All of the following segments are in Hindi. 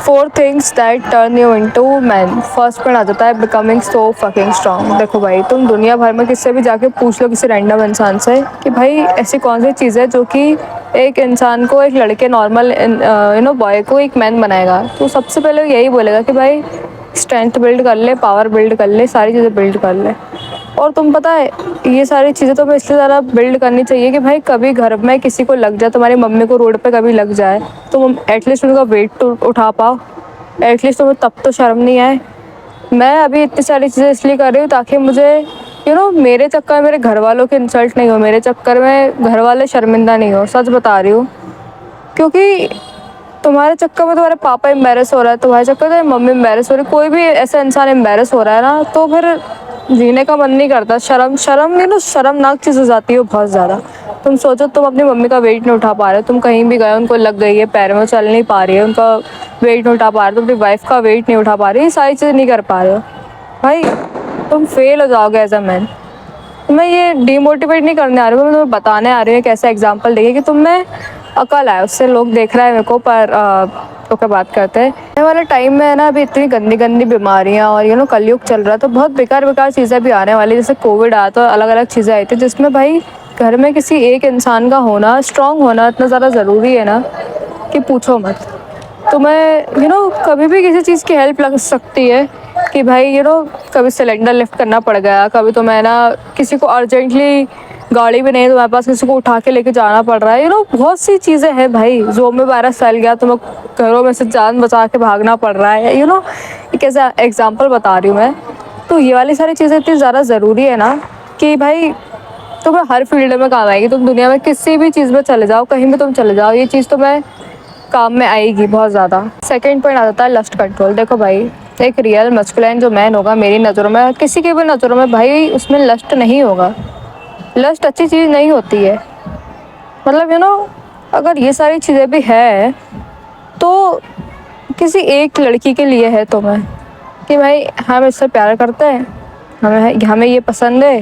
Four things that turn you into man. First point आ जाता है बिकमिंग सो फकिंग स्ट्रांग। देखो भाई, तुम दुनिया भर में किससे भी जाके पूछ लो, किसी रैंडम इंसान से, कि भाई ऐसी कौन सी चीज़ है जो कि एक इंसान को, एक लड़के नॉर्मल बॉय को एक मैन बनाएगा, तो सबसे पहले यही बोलेगा कि भाई स्ट्रेंथ बिल्ड कर ले, पावर बिल्ड कर ले, सारी चीज़ें बिल्ड कर ले। और तुम पता है, ये सारी चीज़ें तो इसलिए ज़्यादा बिल्ड करनी चाहिए कि भाई कभी घर में किसी को लग जाए, तुम्हारी मम्मी को रोड पे कभी लग जाए, तुम एटलीस्ट उनका वेट तो उठा पाओ, एटलीस्ट तुम्हें तब तो शर्म नहीं आए। मैं अभी इतनी सारी चीज़ें इसलिए कर रही हूँ ताकि मुझे मेरे चक्कर में मेरे घर वालों के इंसल्ट नहीं हो, मेरे चक्कर में घर वाले शर्मिंदा नहीं हो। सच बता रही हूँ, क्योंकि तुम्हारे चक्कर में तुम्हारे पापा एम्बेरस हो रहा है, तुम्हारे चक्कर में मम्मी एम्बेरस हो रही है, कोई भी ऐसा इंसान एम्बेरस हो रहा है ना, तो फिर जीने का मन नहीं करता। शर्म शर्म नहीं, तो शर्मनाक चीज़ हो जाती है बहुत ज़्यादा। तुम सोचो, तुम अपनी मम्मी का वेट नहीं उठा पा रहे हो, तुम कहीं भी गए, उनको लग गई है, पैर में चल नहीं पा रही है, उनका वेट नहीं उठा पा रहे हो, तुम अपनी वाइफ का वेट नहीं उठा पा रही, ये सारी चीज़ें नहीं कर पा रहे हो, भाई तुम फेल हो जाओगे एज अ मैन। मैं ये डीमोटिवेट नहीं करने आ रही हूँ, मैं तुम्हें बताने आ रही हूँ एक ऐसा एग्जाम्पल देखे कि तुम में अकल आए, उससे लोग देख रहे हैं मेरे को। पर ओके, बात करते हैं। आने वाले टाइम में है ना, अभी इतनी गंदी गंदी बीमारियाँ और कलयुग चल रहा है, तो बहुत बेकार बेकार चीज़ें भी आने वाली, जैसे कोविड आया तो अलग अलग चीज़ें आई थी, जिसमें भाई घर में किसी एक इंसान का होना, स्ट्रांग होना इतना ज़्यादा ज़रूरी है ना कि पूछो मत। तुम्हें कभी भी किसी चीज़ की हेल्प लग सकती है कि भाई कभी सिलेंडर लिफ्ट करना पड़ गया, कभी तुम्हें ना किसी को अर्जेंटली गाड़ी भी नहीं है तुम्हारे पास, किसी को उठा के लेके जाना पड़ रहा है, बहुत सी चीज़ें हैं भाई। ज़ोंबी वायरस फैल गया, तुम्हें घरों में से जान बचा के भागना पड़ रहा है, एक ऐसा एग्जाम्पल बता रही हूँ मैं। तो ये वाली सारी चीज़ें इतनी ज़्यादा ज़रूरी है ना कि भाई तुम्हें हर फील्ड में काम आएगी। तुम दुनिया में किसी भी चीज़ में चले जाओ, कहीं भी तुम चले जाओ, ये चीज़ तुम्हें काम में आएगी बहुत ज़्यादा। सेकंड पॉइंट आ जाता है लस्ट कंट्रोल। देखो भाई, एक रियल मस्कुलिन जो मैन होगा मेरी नज़रों में, किसी की भी नज़रों में, भाई उसमें लस्ट नहीं होगा। लस्ट अच्छी चीज़ नहीं होती है। मतलब अगर ये सारी चीज़ें भी है तो किसी एक लड़की के लिए है तुम्हें, कि भाई हम इससे प्यार करते हैं, हमें हमें ये पसंद है,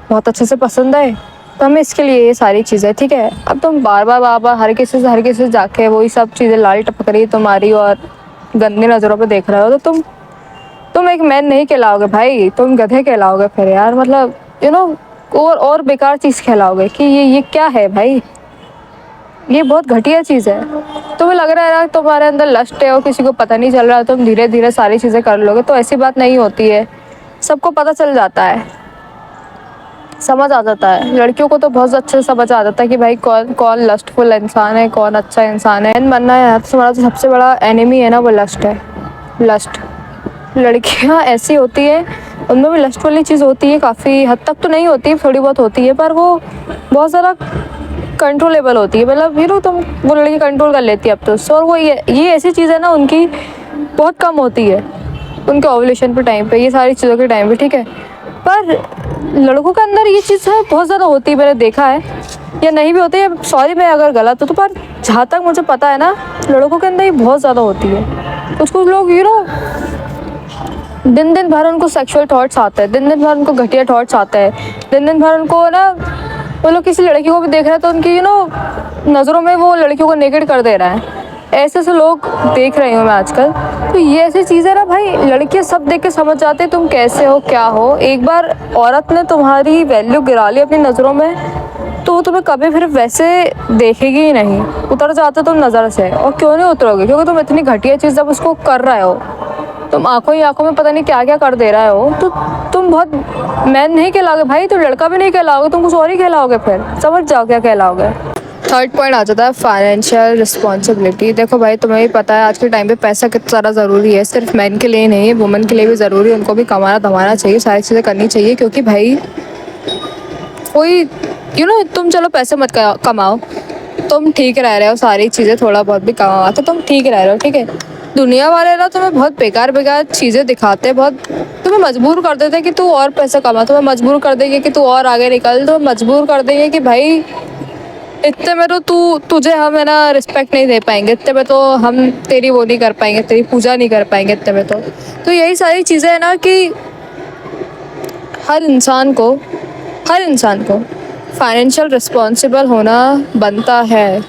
बहुत अच्छे से पसंद है, तो हमें इसके लिए ये सारी चीज़ें, ठीक है। अब तुम बार बार हर किसी से जाके वही सब चीज़ें लाल टपक रही तुम्हारी और गंदी नज़रों पे देख रहे हो, तो तुम एक मैन नहीं कहलाओगे भाई, तुम गधे कहलाओगे फिर यार। मतलब और बेकार चीज़ कहलाओगे कि ये क्या है भाई, ये बहुत घटिया चीज़ है। तुम्हें लग रहा है ना तुम्हारे अंदर लस्ट है और किसी को पता नहीं चल रहा है, तुम धीरे धीरे सारी चीज़ें कर लोगे, तो ऐसी बात नहीं होती है। सबको पता चल जाता है, समझ आ जाता है। लड़कियों को तो बहुत अच्छे से समझ आ जाता है कि भाई कौन कौन लस्टफुल इंसान है, कौन अच्छा इंसान है। बनना है तो तुम्हारा तो सबसे बड़ा एनिमी है ना, वो लस्ट है। लस्ट, लड़कियां ऐसी होती है, उनमें भी लस्ट वाली चीज़ होती है, काफ़ी हद तक तो नहीं होती है, थोड़ी बहुत होती है, पर वो बहुत ज़्यादा कंट्रोलेबल होती है। मतलब तुम वो लड़की कंट्रोल कर लेती है अब तो। और वो ये ऐसी चीज़ है ना, उनकी बहुत कम होती है, उनके ओव्यूलेशन पे टाइम पे, ये सारी चीज़ों के टाइम पे, ठीक है। पर लड़कों के अंदर ये चीज़ है बहुत ज़्यादा होती है, मैंने देखा है, या नहीं भी होती है, सॉरी मैं अगर गलत हूँ तो, पर जहाँ तक मुझे पता है ना, लड़कों के अंदर ये बहुत ज़्यादा होती है। कुछ कुछ लोग दिन दिन भर उनको सेक्सुअल थॉट्स आते हैं, दिन दिन भर उनको घटिया थॉट्स आते हैं, दिन दिन भर उनको ना, वो लोग किसी लड़की को भी देख रहे हैं तो उनकी नज़रों में वो लड़कियों को नेगेट कर दे रहा है। ऐसे से लोग देख रही हूँ मैं आजकल। तो ये ऐसी चीज़ है ना भाई, लड़कियाँ सब देख के समझ जाते तुम कैसे हो, क्या हो। एक बार औरत ने तुम्हारी वैल्यू गिरा ली अपनी नज़रों में, तो वो तुम्हें कभी फिर वैसे देखेगी ही नहीं, उतर जाते तुम नज़र से। और क्यों नहीं उतरोगे, क्योंकि तुम इतनी घटिया चीज़ जब उसको कर रहे हो, तुम आंखों ही आंखों में पता नहीं क्या क्या कर दे रहे हो, तो तुम बहुत मैन नहीं कहलाओगे भाई, तो लड़का भी नहीं कहलाओगे, तुम कुछ और ही कहलाओगे। फिर समझ जाओ क्या कहलाओगे। थर्ड पॉइंट आ जाता है फाइनेंशियल रिस्पॉन्सिबिलिटी। देखो भाई, तुम्हें भी पता है आज के टाइम पे पैसा कितना ज़्यादा ज़रूरी है, सिर्फ मैन के लिए नहीं है, वुमेन के लिए भी ज़रूरी है। उनको भी कमाना धमाना चाहिए, सारी चीज़ें करनी चाहिए, क्योंकि भाई कोई तुम चलो पैसे मत कमाओ, तुम ठीक रह रहे हो, सारी चीज़ें थोड़ा बहुत भी कमाओ तो तुम ठीक रह रहे हो, ठीक है। दुनिया वाले ना तुम्हें बहुत बेकार बेकार चीज़ें दिखाते हैं, बहुत तुम्हें मजबूर कर देते हैं कि तू और पैसा कमा, तुम्हें मजबूर कर देंगे कि तू और आगे निकल, तो मजबूर कर देंगे कि भाई इतने में तो तुझे हम है ना रिस्पेक्ट नहीं दे पाएंगे, इतने में तो हम तेरी वो नहीं कर पाएंगे, तेरी पूजा नहीं कर पाएंगे इतने में तो यही सारी चीज़ें है ना कि हर इंसान को फाइनेंशियल रिस्पॉन्सिबल होना बनता है।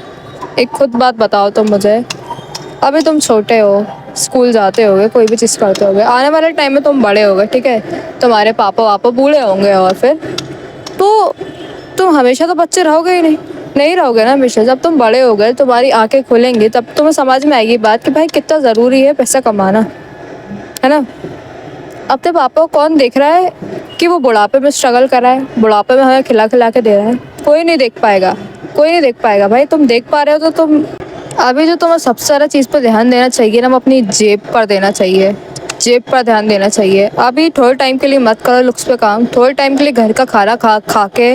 एक खुद बात बताओ तुम मुझे, अभी तुम छोटे हो, स्कूल जाते होगे, कोई भी चीज़ करते होगे, आने वाले टाइम में तुम बड़े होगे, ठीक है, तुम्हारे पापा वापा बूढ़े होंगे, और फिर तो तुम हमेशा तो बच्चे रहोगे ही नहीं, नहीं रहोगे ना हमेशा। जब तुम बड़े हो गए, तुम्हारी आंखें खुलेंगी, तब तुम्हें समझ में आएगी बात कि भाई कितना ज़रूरी है पैसा कमाना, है ना। अपने पापा को कौन देख रहा है कि वो बुढ़ापे में स्ट्रगल कर रहा है, बुढ़ापे में हमें खिला खिला के दे रहा है? कोई नहीं देख पाएगा, कोई नहीं देख पाएगा भाई। तुम देख पा रहे हो तो तुम अभी जो तुम्हें सबसे ज़्यादा चीज़ पर ध्यान देना चाहिए ना, वो अपनी जेब पर देना चाहिए, जेब पर ध्यान देना चाहिए। अभी थोड़े टाइम के लिए मत करो लुक्स पे काम, थोड़े टाइम के लिए घर का खाना खा खा के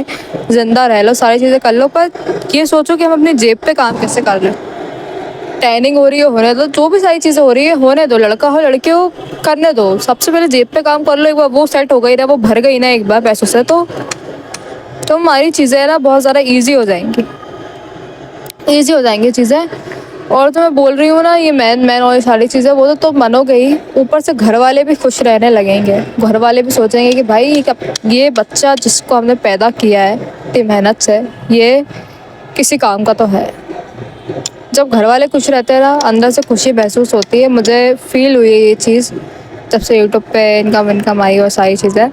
जिंदा रह लो, सारी चीज़ें कर लो, पर ये सोचो कि हम अपनी जेब पे काम कैसे कर रहे हैं। टैनिंग हो रही है, होने दो, जो भी सारी चीज़ें हो रही है होने दो, लड़का हो लड़की हो करने दो, सबसे पहले जेब पे काम कर लो। एक बार वो सेट हो गई ना, वो भर गई ना एक बार पैसों से, तो हमारी चीज़ें ना बहुत ज़्यादा ईजी हो जाएंगी, ईजी हो जाएंगी चीज़ें। और तो मैं बोल रही हूँ ना, ये मैन और ये सारी चीज़ें, वो तो तुम मानोगे ही, ऊपर से घर वाले भी खुश रहने लगेंगे। घर वाले भी सोचेंगे कि भाई ये बच्चा जिसको हमने पैदा किया है इतनी मेहनत से, ये किसी काम का तो है। जब घर वाले खुश रहते हैं ना, अंदर से खुशी महसूस होती है। मुझे फील हुई है ये चीज़ जब से यूट्यूब पे इनकम आई और सारी चीज़ें।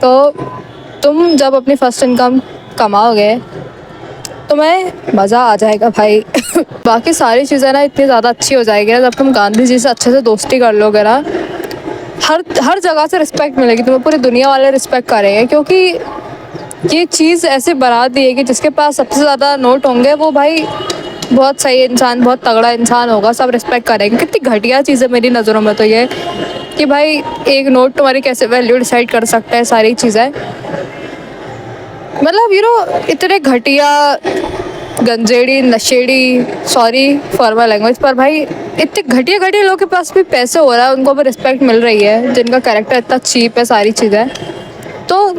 तो तुम जब अपनी फर्स्ट इनकम कमाओगे तुम्हें मज़ा आ जाएगा भाई। बाकी सारी चीज़ें ना इतनी ज़्यादा अच्छी हो जाएगी ना, जब तुम गांधी जी से अच्छे से दोस्ती कर लोगे ना, हर जगह से रिस्पेक्ट मिलेगी तुम्हें, पूरी दुनिया वाले रिस्पेक्ट करेंगे, क्योंकि ये चीज़ ऐसे बना दी है कि जिसके पास सबसे ज़्यादा नोट होंगे वो भाई बहुत सही इंसान, बहुत तगड़ा इंसान होगा, सब रिस्पेक्ट करेंगे। कितनी घटिया चीज़ है मेरी नज़रों में तो ये, कि भाई एक नोट तुम्हारी कैसे वैल्यू डिसाइड कर सकता है, सारी चीज़ें मतलब इतने घटिया गंजेड़ी नशेड़ी, सॉरी फॉर माई लैंग्वेज, पर भाई इतने घटिया घटिया लोगों के पास भी पैसे हो रहा है, उनको भी रिस्पेक्ट मिल रही है, जिनका कैरेक्टर इतना चीप है, सारी चीज़ें। तो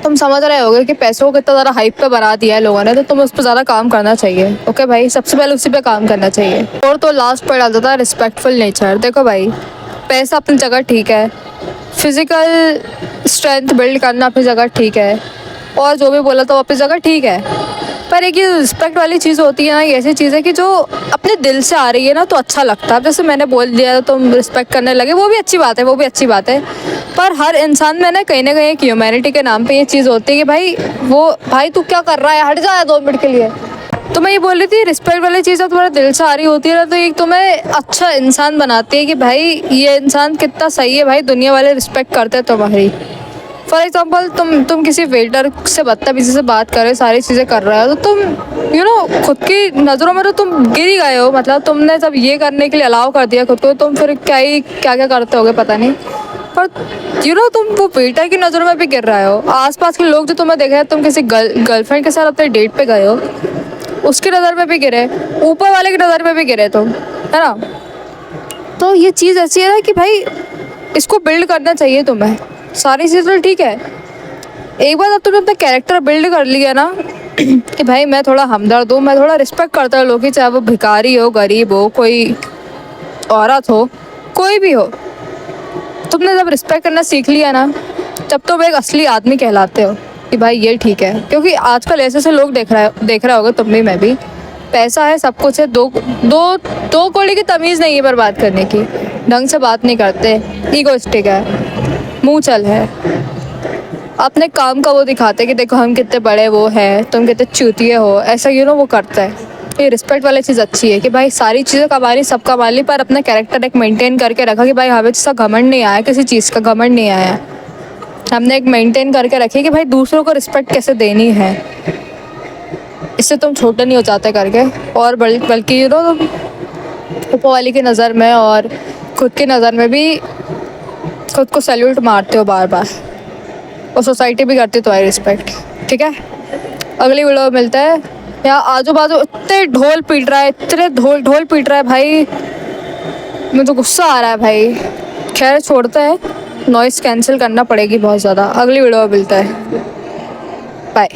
तुम समझ रहे होगे कि पैसों को कितना ज़्यादा हाइप पे बना दिया है लोगों ने, तो तुम्हें उस पर ज़्यादा काम करना चाहिए। ओके भाई, सबसे पहले उसी पे काम करना चाहिए। और तो लास्ट पर आ जाता है रिस्पेक्टफुल नेचर। देखो भाई, पैसा अपनी जगह ठीक है, फिज़िकल स्ट्रेंथ बिल्ड करना अपनी जगह ठीक है, और जो भी बोला तो अपनी जगह ठीक है, पर एक ये रिस्पेक्ट वाली चीज़ होती है ना, ये ऐसी चीज़ है कि जो अपने दिल से आ रही है ना, तो अच्छा लगता है। जैसे मैंने बोल दिया तो तुम रिस्पेक्ट करने लगे, वो भी अच्छी बात है, वो भी अच्छी बात है, पर हर इंसान में ना कहीं एक ह्यूमैनिटी के नाम पे ये चीज़ होती है कि भाई तू क्या कर रहा है, हट जा 2 मिनट के लिए। तो मैं ये बोल रही थी, रिस्पेक्ट वाली चीज़ जब तुम्हारे दिल से आ रही होती है ना, तो एक तुम्हें अच्छा इंसान बनाती है कि भाई ये इंसान कितना सही है, भाई दुनिया वाले रिस्पेक्ट करते हैं तुम्हारी। फॉर एग्जाम्पल तुम किसी वेटर से बदतमीजी से बात कर रहे हो, सारी चीज़ें कर रहे हो, तो तुम खुद की नज़रों में तो तुम गिर ही गए हो। मतलब तुमने जब ये करने के लिए अलाउ कर दिया खुद को, तुम फिर क्या क्या करते होगे पता नहीं, पर तुम वो वेटर की नज़रों में भी गिर रहे हो। आसपास के लोग जो तुम्हें देख रहे हैं, तुम किसी गर्लफ्रेंड के साथ अपने डेट पे गए हो, उसकी नज़र में भी गिरे, ऊपर वाले की नज़र में भी गिरे तुम, है ना। तो ये चीज़ ऐसी है ना कि भाई इसको बिल्ड करना चाहिए तुम्हें, सारी चीज़ तो ठीक है। एक बार जब तुमने अपना कैरेक्टर बिल्ड कर लिया ना कि भाई मैं थोड़ा हमदर्द हूँ, मैं थोड़ा रिस्पेक्ट करता हूँ लोगों की, चाहे वो भिखारी हो, गरीब हो, कोई औरत हो, कोई भी हो, तुमने जब रिस्पेक्ट करना सीख लिया ना, तब तुम एक असली आदमी कहलाते हो कि भाई ये ठीक है। क्योंकि आजकल ऐसे लोग देख रहे होगे तुम भी, मैं भी, पैसा है, सब कुछ है, दो कौड़ी की तमीज़ नहीं है पर बात करने की, ढंग से बात नहीं करते, ईगोइस्टिक है, मुँह चल है, अपने काम का वो दिखाते कि देखो हम कितने बड़े वो हैं, तुम कितने चूतिए हो, ऐसा वो करता है। ये रिस्पेक्ट वाली चीज़ अच्छी है कि भाई सारी चीज़ें कमा ली, सब कमा ली, पर अपना कैरेक्टर एक मेंटेन करके रखा कि भाई हमें जिसका घमंड नहीं आया, किसी चीज़ का घमंड नहीं आया, हमने एक मेंटेन करके रखी कि भाई दूसरों को रिस्पेक्ट कैसे देनी है। इससे तुम छोटे नहीं हो जाते करके, और बल्कि ऊपर वाली की नज़र में और खुद की नज़र में भी खुद को सैल्यूट मारते हो बार बार, और सोसाइटी भी करती है तुम्हारी रिस्पेक्ट। ठीक है, अगली वीडियो में मिलता है। यहाँ आजू बाजू इतने ढोल पीट रहा है, इतने ढोल पीट रहा है भाई, मुझे तो गुस्सा आ रहा है भाई। खैर छोड़ते हैं, नॉइस कैंसिल करना पड़ेगी बहुत ज़्यादा। अगली वीडियो में मिलता है, बाय।